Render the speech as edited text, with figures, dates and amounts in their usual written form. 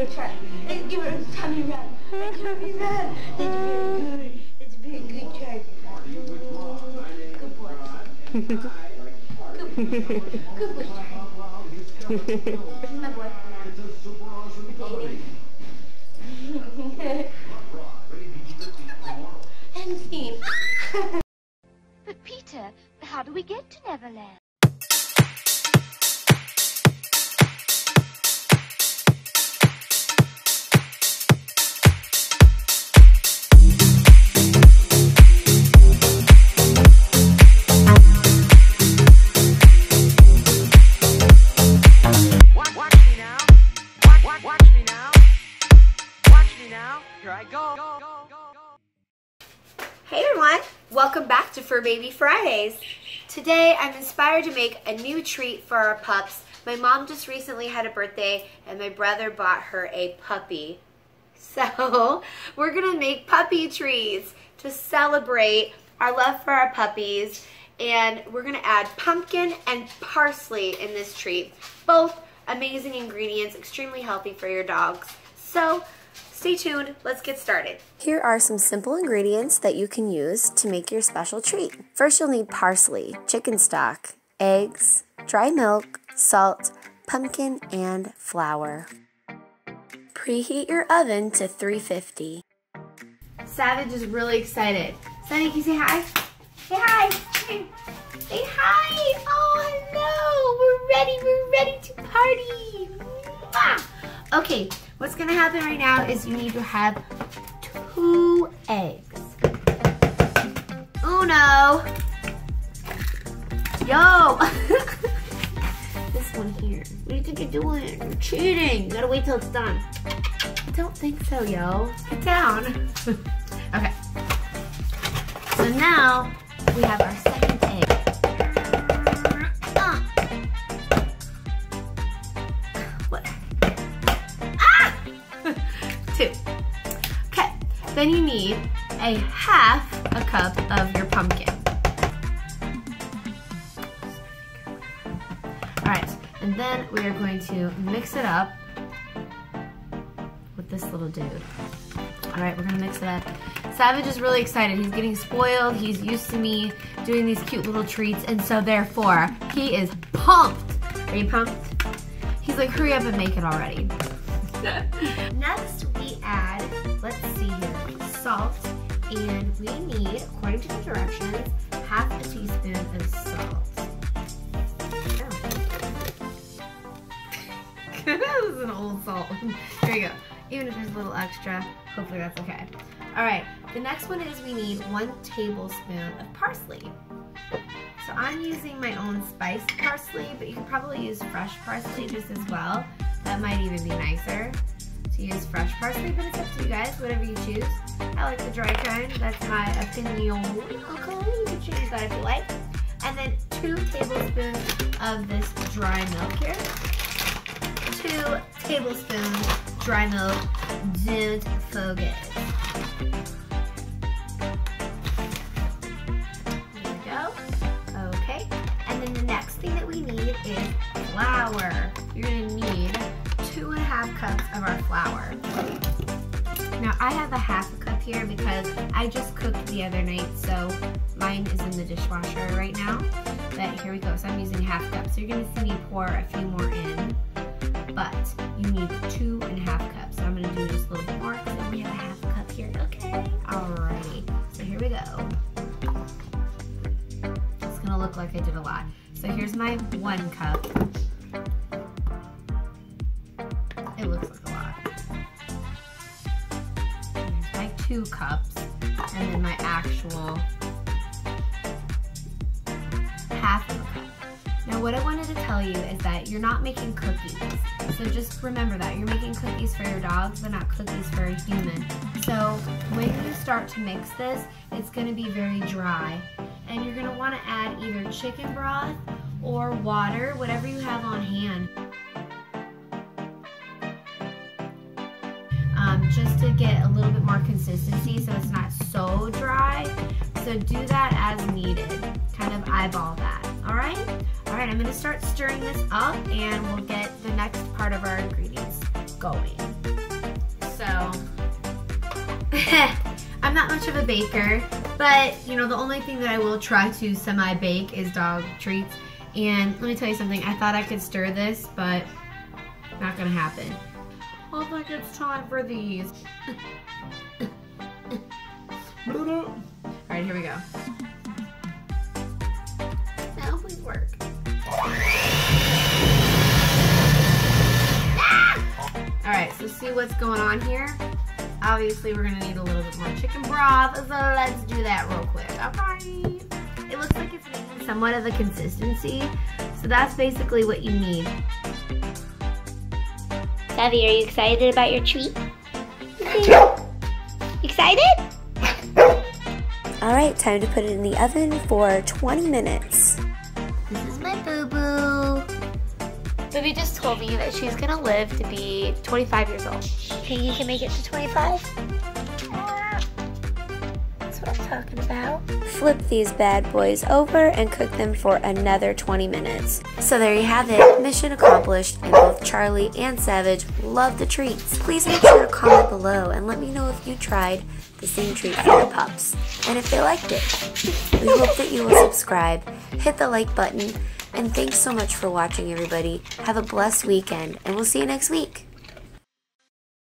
a try. Let's give her a tummy rub. A tummy rub. That's very good. That's a very good try. Good boy. Good boy. Good boy. My boy. Baby. And scene. But Peter, how do we get to Neverland? Hey everyone, welcome back to Fur Baby Fridays. Today I'm inspired to make a new treat for our pups. My mom just recently had a birthday and my brother bought her a puppy. So we're gonna make puppy treats to celebrate our love for our puppies, and we're gonna add pumpkin and parsley in this treat. Both amazing ingredients, extremely healthy for your dogs. So stay tuned, let's get started. Here are some simple ingredients that you can use to make your special treat. First, you'll need parsley, chicken stock, eggs, dry milk, salt, pumpkin, and flour. Preheat your oven to 350. Savage is really excited. Sunny, can you say hi? Say hi. Say hi. Oh, hello. We're ready to party. Mwah. Okay, what's gonna happen right now is you need to have 2 eggs. Uno. Yo. This one here. What do you think you're doing? You're cheating. You gotta wait till it's done. I don't think so, yo. Get down. Okay. So now we have our second egg. 2. Okay, then you need a half a cup of your pumpkin. All right, and then we are going to mix it up with this little dude. All right, we're gonna mix it up. Savage is really excited. He's getting spoiled. He's used to me doing these cute little treats, and so therefore, he is pumped. Are you pumped? He's like, hurry up and make it already. Next, we add, let's see here, salt, and we need, according to the directions, half a teaspoon of salt. That was an old salt. There you go. Even if there's a little extra, hopefully that's okay. All right, the next one is we need 1 tablespoon of parsley. So I'm using my own spiced parsley, but you can probably use fresh parsley just as well. That might even be nicer to use fresh parsley, but it's up to you guys, whatever you choose. I like the dry kind, that's my opinion. Okay, you can choose that if you like. And then 2 tablespoons of this dry milk here. 2 tablespoons dry milk, don't forget. There we go. Okay, and then the next thing that we need is flour. You're gonna need 2½ cups of our flour. Now I have a half a cup here because I just cooked the other night, so mine is in the dishwasher right now. But here we go, so I'm using half a cup. So you're gonna see me pour a few more in, but you need 2½ cups. So I'm gonna do just a little bit more because I only have a half a cup here, okay? Alrighty, so here we go. It's gonna look like I did a lot. So here's my 1 cup. It looks like a lot. Here's my 2 cups, and then my actual half of a cup. Now what I wanted to tell you is that you're not making cookies. So just remember that. You're making cookies for your dogs, but not cookies for a human. So when you start to mix this, it's gonna be very dry. And you're gonna wanna add either chicken broth or water, whatever you have on hand. Just to get a little bit more consistency so it's not so dry. So do that as needed. Kind of eyeball that, all right? All right, I'm gonna start stirring this up and we'll get the next part of our ingredients going. I'm not much of a baker, but you know, the only thing that I will try to semi-bake is dog treats. And let me tell you something, I thought I could stir this, but not gonna happen. I think it's time for these. Alright, here we go. Now please work. Alright, so see what's going on here? Obviously, we're gonna need a little bit more chicken broth, so let's do that real quick. Okay. It looks like it's making somewhat of a consistency, so that's basically what you need. Savvy, are you excited about your treat? Excited? Alright, time to put it in the oven for 20 minutes. This is my boo-boo. Booby just told me that she's gonna live to be 25 years old. Think you can make it to 25? That's what I'm talking about. Flip these bad boys over and cook them for another 20 minutes. So there you have it, mission accomplished, and both Charlie and Savage love the treats. Please make sure to comment below and let me know if you tried the same treat for your pups, and if they liked it. We hope that you will subscribe, hit the like button, and thanks so much for watching, everybody. Have a blessed weekend, and we'll see you next week.